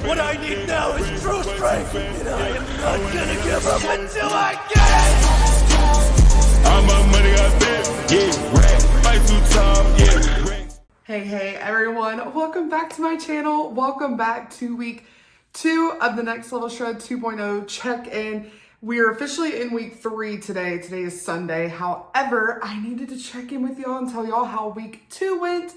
What I need now is true strength, and I am not gonna give up until I get it! All my money I bet, yeah, rack, fight too tall, yeah. Hey everyone, welcome back to my channel. Welcome back to week 2 of the Next Level Shred 2.0 check-in. We are officially in week 3 today. Today is Sunday. However, I needed to check in with y'all and tell y'all how week 2 went.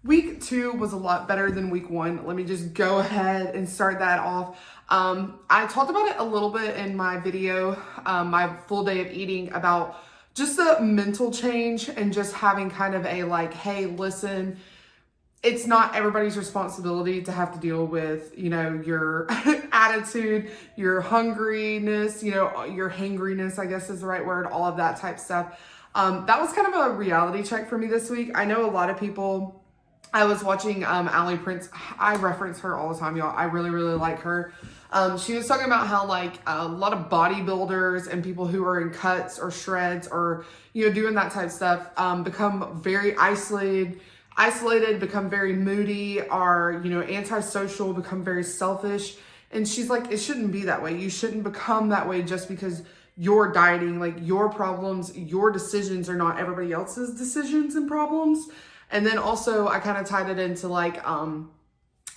Week 2 was a lot better than week 1. Let me just go ahead and start that off. I talked about it a little bit in my video, my full day of eating, about just the mental change and just having kind of a like, hey, listen, it's not everybody's responsibility to have to deal with, you know, your attitude, your hungriness, you know, your hangriness, I guess is the right word, all of that type stuff. That was kind of a reality check for me this week. I know a lot of people, I was watching Ali Prince. I reference her all the time, y'all. I really like her. She was talking about how like a lot of bodybuilders and people who are in cuts or shreds or, you know, doing that type of stuff become very isolated, become very moody, are, you know, antisocial, become very selfish. And she's like, it shouldn't be that way. You shouldn't become that way just because you're dieting. Like, your problems, your decisions are not everybody else's decisions and problems. And then also I kind of tied it into like,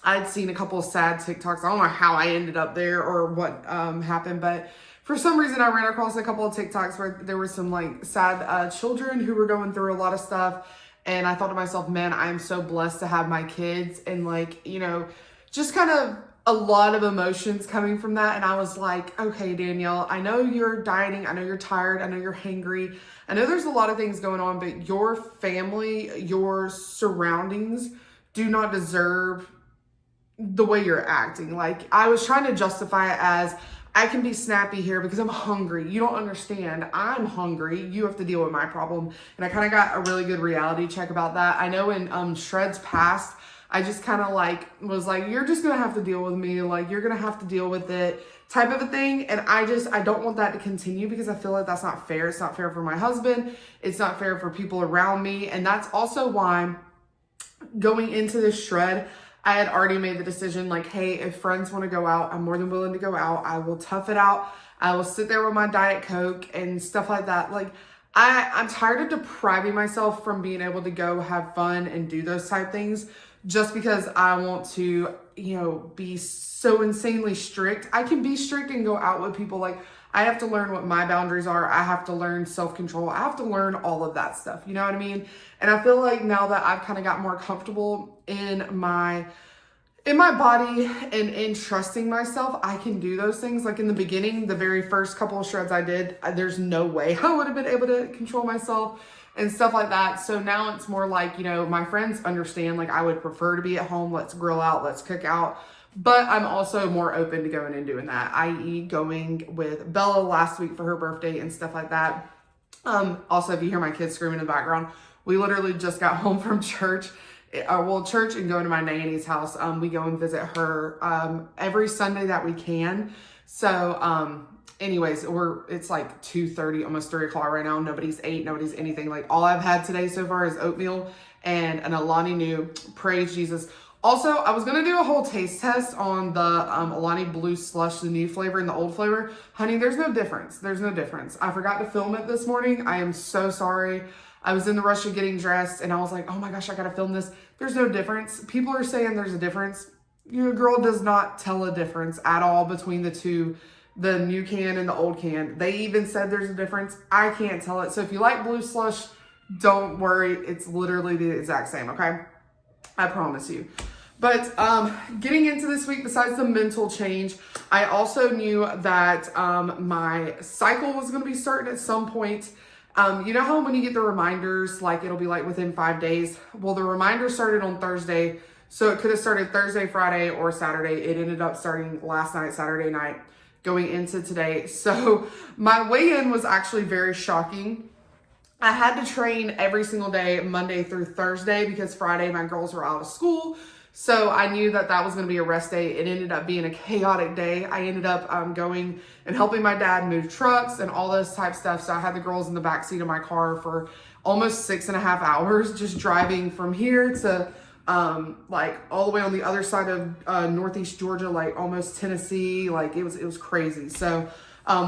I'd seen a couple of sad TikToks. I don't know how I ended up there or what happened, but for some reason I ran across a couple of TikToks where there were some like sad children who were going through a lot of stuff. And I thought to myself, man, I am so blessed to have my kids, and like, you know, just kind of a lot of emotions coming from that. And I was like, okay, Danielle, I know you're dieting. I know you're tired. I know you're hangry. I know there's a lot of things going on, but your family, your surroundings do not deserve the way you're acting. Like, I was trying to justify it as, I can be snappy here because I'm hungry. You don't understand. I'm hungry. You have to deal with my problem. And I kind of got a really good reality check about that. I know in shreds past, I just kind of like was like, you're just going to have to deal with me. Like, you're going to have to deal with it type of a thing. And I don't want that to continue because I feel like that's not fair. It's not fair for my husband. It's not fair for people around me. And that's also why going into this shred, I had already made the decision, like, hey, if friends want to go out, I'm more than willing to go out. I will tough it out. I will sit there with my Diet Coke and stuff like that. Like, I'm tired of depriving myself from being able to go have fun and do those type things just because I want to, you know, be so insanely strict. I can be strict and go out with people. Like, I have to learn what my boundaries are. I have to learn self-control. I have to learn all of that stuff. You know what I mean? And I feel like now that I've kind of got more comfortable in my body and in trusting myself, I can do those things. Like in the beginning, the very first couple of shreds I did, there's no way I would have been able to control myself and stuff like that. So now it's more like, you know, my friends understand, like, I would prefer to be at home. Let's grill out, let's cook out. But I'm also more open to going and doing that, i.e. going with Bella last week for her birthday and stuff like that. Also, if you hear my kids screaming in the background, we literally just got home from church. Church and going to my nanny's house. We go and visit her every Sunday that we can. So anyways, it's like 2:30, almost 3 o'clock right now. Nobody's ate, nobody's anything. Like, all I've had today so far is oatmeal and an Alani new. Praise Jesus. Also, I was going to do a whole taste test on the Alani Blue Slush, the new flavor and the old flavor. Honey, there's no difference. There's no difference. I forgot to film it this morning. I am so sorry. I was in the rush of getting dressed and I was like, oh my gosh, I got to film this. There's no difference. People are saying there's a difference. Your girl does not tell a difference at all between the two, the new can and the old can. They even said there's a difference. I can't tell it. So if you like Blue Slush, don't worry. It's literally the exact same, okay? I promise you. But getting into this week, besides the mental change, I also knew that my cycle was going to be starting at some point. You know how when you get the reminders, like it'll be like within 5 days? Well, the reminder started on Thursday, so it could have started Thursday, Friday, or Saturday. It ended up starting last night, Saturday night, going into today. So my weigh-in was actually very shocking. I had to train every single day, Monday through Thursday, because Friday my girls were out of school. So I knew that that was going to be a rest day. It ended up being a chaotic day. I ended up going and helping my dad move trucks and all this type stuff. So I had the girls in the back seat of my car for almost 6.5 hours, just driving from here to like all the way on the other side of Northeast Georgia, like almost Tennessee. Like it was crazy. So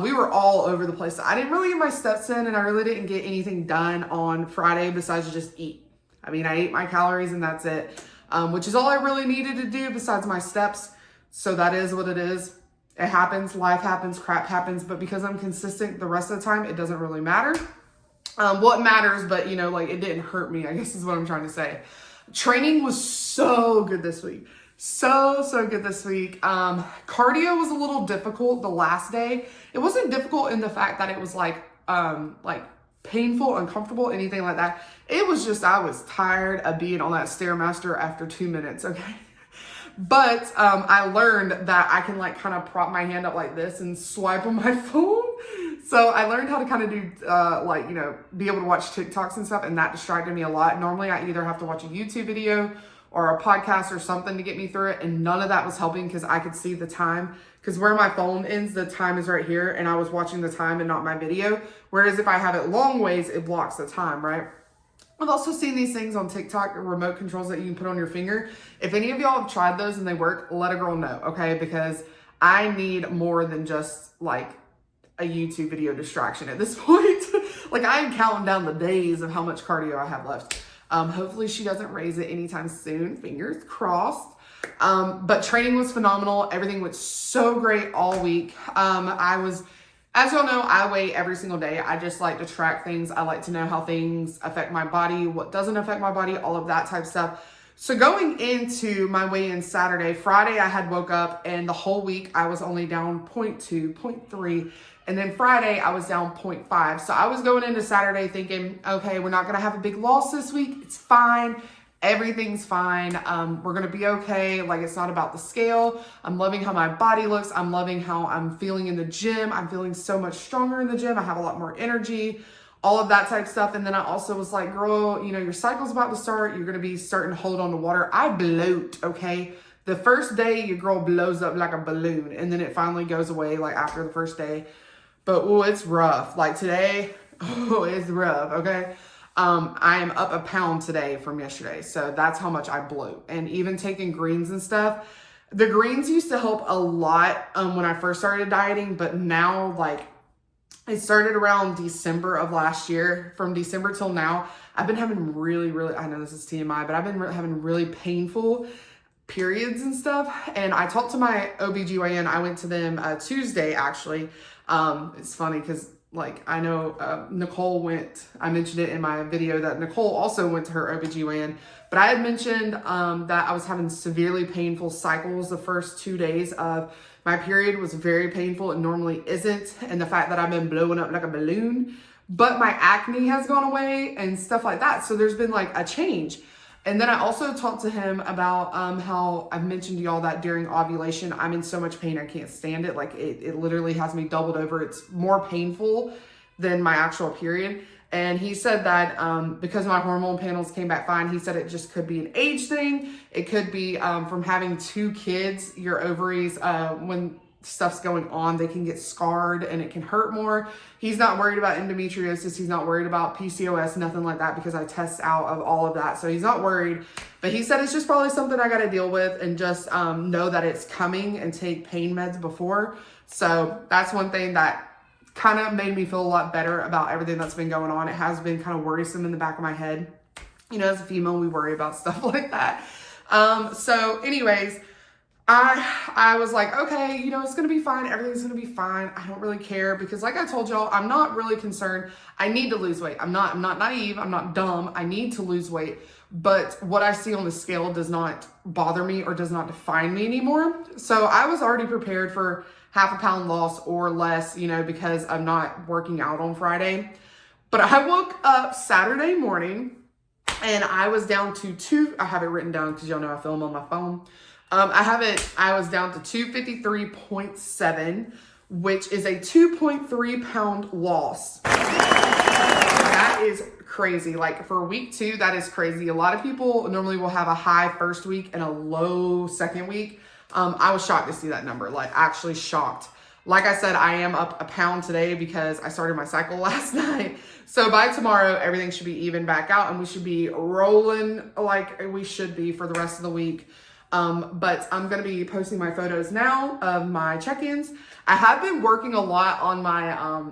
we were all over the place. I didn't really get my steps in, and I really didn't get anything done on Friday besides just eat. I mean, I ate my calories and that's it, which is all I really needed to do besides my steps. So that is what it is. It happens, life happens, crap happens, but because I'm consistent the rest of the time, it doesn't really matter. What matters, but you know, like it didn't hurt me, I guess is what I'm trying to say. Training was so good this week. So good this week. Cardio was a little difficult the last day. It wasn't difficult in the fact that it was like painful, uncomfortable, anything like that. It was just, I was tired of being on that Stairmaster after 2 minutes, okay? But I learned that I can like kind of prop my hand up like this and swipe on my phone. So I learned how to kind of do like, you know, be able to watch TikToks and stuff, and that distracted me a lot. Normally I either have to watch a YouTube video or a podcast or something to get me through it, and none of that was helping because I could see the time. Because where my phone ends, the time is right here, and I was watching the time and not my video. Whereas if I have it long ways, it blocks the time, right? I've also seen these things on TikTok, remote controls that you can put on your finger. If any of y'all have tried those and they work, let a girl know, okay? Because I need more than just like a YouTube video distraction at this point. Like I am counting down the days of how much cardio I have left. Hopefully she doesn't raise it anytime soon, fingers crossed. But training was phenomenal. Everything went so great all week. As y'all know, I weigh every single day. I just like to track things. I like to know how things affect my body, what doesn't affect my body, all of that type of stuff. So going into my weigh-in Saturday, Friday I had woke up and the whole week I was only down 0.2, 0.3. And then Friday I was down 0.5. So I was going into Saturday thinking, okay, we're not going to have a big loss this week. It's fine. Everything's fine. We're going to be okay. Like it's not about the scale. I'm loving how my body looks. I'm loving how I'm feeling in the gym. I'm feeling so much stronger in the gym. I have a lot more energy, all of that type stuff. And then I also was like, girl, you know, your cycle's about to start. You're going to be starting to hold on to water. I bloat, okay? The first day your girl blows up like a balloon, and then it finally goes away like after the first day. But oh, it's rough. Like today, oh, it's rough, okay? I am up a pound today from yesterday. So that's how much I bloat. And even taking greens and stuff, the greens used to help a lot when I first started dieting, but now like it started around December of last year. From December till now, I've been having really, I know this is TMI, but I've been having really painful periods and stuff. And I talked to my OBGYN. I went to them Tuesday, actually. It's funny because like I know Nicole went, I mentioned it in my video that Nicole also went to her OBGYN, but I had mentioned that I was having severely painful cycles. The first 2 days of my period was very painful. It normally isn't. And the fact that I've been blowing up like a balloon, but my acne has gone away and stuff like that. So there's been like a change. And then I also talked to him about how I've mentioned to y'all that during ovulation, I'm in so much pain, I can't stand it. Like it literally has me doubled over. It's more painful than my actual period. And he said that because my hormone panels came back fine, he said it just could be an age thing. It could be from having 2 kids, your ovaries, when stuff's going on, they can get scarred and it can hurt more. He's not worried about endometriosis. He's not worried about PCOS, nothing like that, because I test out of all of that. So he's not worried, but he said it's just probably something I got to deal with and just know that it's coming and take pain meds before. So that's one thing that kind of made me feel a lot better about everything that's been going on. It has been kind of worrisome in the back of my head. You know, as a female, we worry about stuff like that. So anyways, I was like, okay, you know, it's going to be fine. Everything's going to be fine. I don't really care because like I told y'all, I'm not really concerned. I need to lose weight. I'm not naive. I'm not dumb. I need to lose weight. But what I see on the scale does not bother me or does not define me anymore. So I was already prepared for half a pound loss or less, you know, because I'm not working out on Friday. But I woke up Saturday morning and I was down to I have it written down because y'all know I film on my phone. I was down to 253.7, which is a 2.3 pound loss. That is crazy. Like for week 2, that is crazy. A lot of people normally will have a high first week and a low second week. I was shocked to see that number, like actually shocked. Like I said, I am up a pound today because I started my cycle last night. So by tomorrow, everything should be even back out and we should be rolling like we should be for the rest of the week. But I'm going to be posting my photos now of my check-ins. I have been working a lot on my,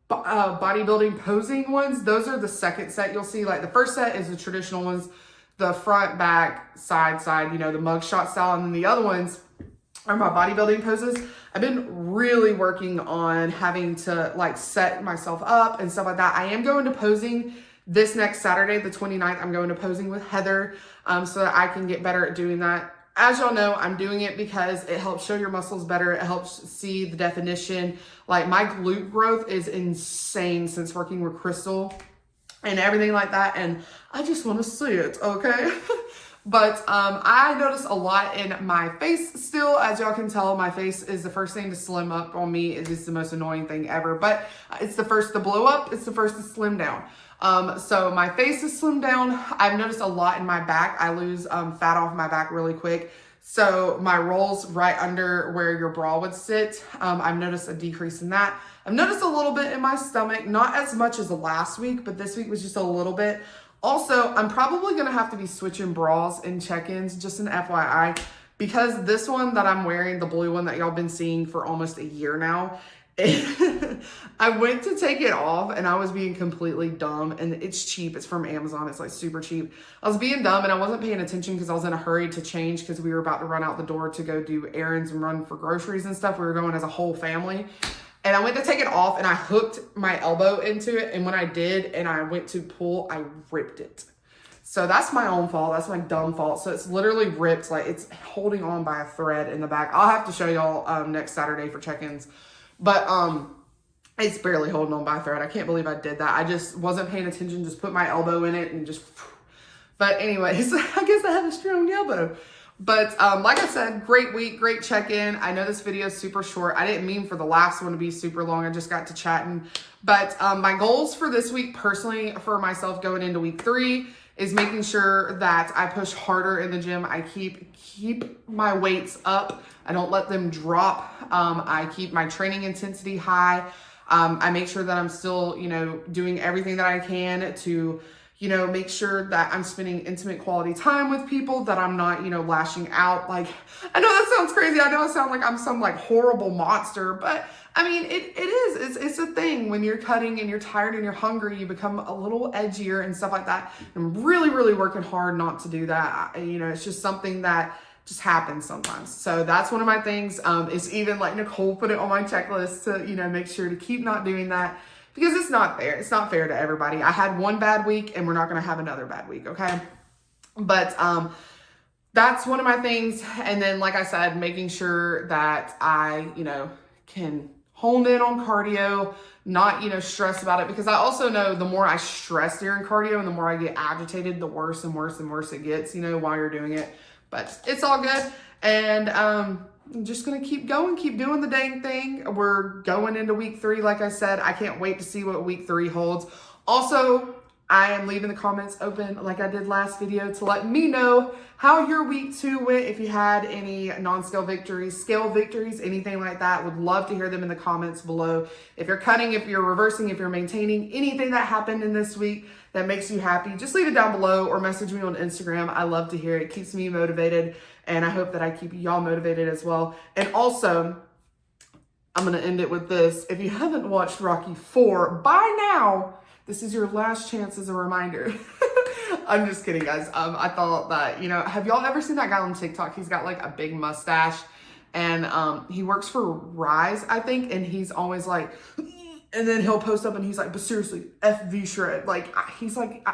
bodybuilding posing ones. Those are the second set you'll see. Like the first set is the traditional ones, the front, back, side, you know, the mugshot style. And then the other ones are my bodybuilding poses. I've been really working on having to like set myself up and stuff like that. I am going to posing this next Saturday, the 29th. I'm going to posing with Heather so that I can get better at doing that. As y'all know, I'm doing it because it helps show your muscles better. It helps see the definition. Like my glute growth is insane since working with Crystal and everything like that. And I just want to see it, okay? But I notice a lot in my face still. As y'all can tell, my face is the first thing to slim up on me. It is the most annoying thing ever. But it's the first to blow up. It's the first to slim down. So my face is slimmed down. I've noticed a lot in my back. I lose fat off my back really quick. So my rolls right under where your bra would sit, I've noticed a decrease in that. I've noticed a little bit in my stomach, not as much as last week, but this week was just a little bit. Also, I'm probably going to have to be switching bras in check-ins, just an FYI, because this one that I'm wearing, the blue one that y'all been seeing for almost a year now, I went to take it off and I was being completely dumb, and it's cheap. It's from Amazon. It's like super cheap. I was being dumb and I wasn't paying attention because I was in a hurry to change because we were about to run out the door to go do errands and run for groceries and stuff. We were going as a whole family. And I went to take it off and I hooked my elbow into it. And when I did and I went to pull, I ripped it. So that's my own fault. That's my dumb fault. So it's literally ripped. Like it's holding on by a thread in the back. I'll have to show y'all next Saturday for check-ins. But it's barely holding on by a thread. I can't believe I did that. I just wasn't paying attention. Just put my elbow in it and just... But anyways, I guess I have a strong elbow. But like I said, great week, great check-in. I know this video is super short. I didn't mean for the last one to be super long. I just got to chatting. But my goals for this week, personally, for myself going into week 3, is making sure that I push harder in the gym. I keep my weights up. I don't let them drop. I keep my training intensity high. I make sure that I'm still, you know, doing everything that I can to, you know, make sure that I'm spending intimate quality time with people, that I'm not, you know, lashing out. Like, I know that sounds crazy. I know I sound like I'm some like horrible monster, but I mean, it is. It's a thing when you're cutting and you're tired and you're hungry, you become a little edgier and stuff like that. I'm really, really working hard not to do that. You know, it's just something that just happens sometimes. So that's one of my things. It's even like Nicole put it on my checklist to, you know, make sure to keep not doing that because it's not fair. It's not fair to everybody. I had one bad week and we're not going to have another bad week. Okay. But, that's one of my things. And then, like I said, making sure that I, you know, can hone in on cardio, not, you know, stress about it, because I also know the more I stress during cardio and the more I get agitated, the worse and worse and worse it gets, you know, while you're doing it. But it's all good. And I'm just going to keep going, keep doing the dang thing. We're going into week 3. Like I said, I can't wait to see what week 3 holds. Also, I am leaving the comments open like I did last video to let me know how your week 2 went. If you had any non-scale victories, scale victories, anything like that, would love to hear them in the comments below. If you're cutting, if you're reversing, if you're maintaining, anything that happened in this week that makes you happy, just leave it down below or message me on Instagram. I love to hear it. It keeps me motivated, and I hope that I keep y'all motivated as well. And also, I'm going to end it with this. If you haven't watched Rocky 4 by now, this is your last chance as a reminder. I'm just kidding, guys. I thought that, you know, have y'all ever seen that guy on TikTok? He's got like a big mustache, and he works for Rise, I think, and he's always like, and then he'll post up and he's like, but seriously, FV shred. Like, he's like,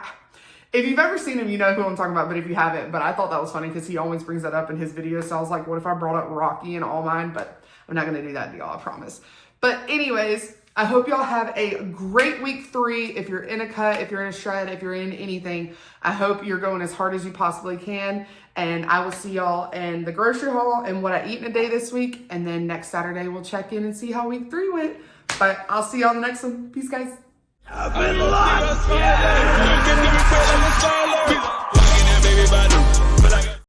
if you've ever seen him, you know who I'm talking about, but if you haven't, but I thought that was funny because he always brings that up in his videos. So I was like, what if I brought up Rocky in all mine? But I'm not going to do that to y'all, I promise. But anyways, I hope y'all have a great week 3. If you're in a cut, if you're in a shred, if you're in anything, I hope you're going as hard as you possibly can. And I will see y'all in the grocery haul and what I eat in a day this week. And then next Saturday, we'll check in and see how week 3 went. But I'll see y'all in the next one. Peace, guys. I've been locked. Yeah.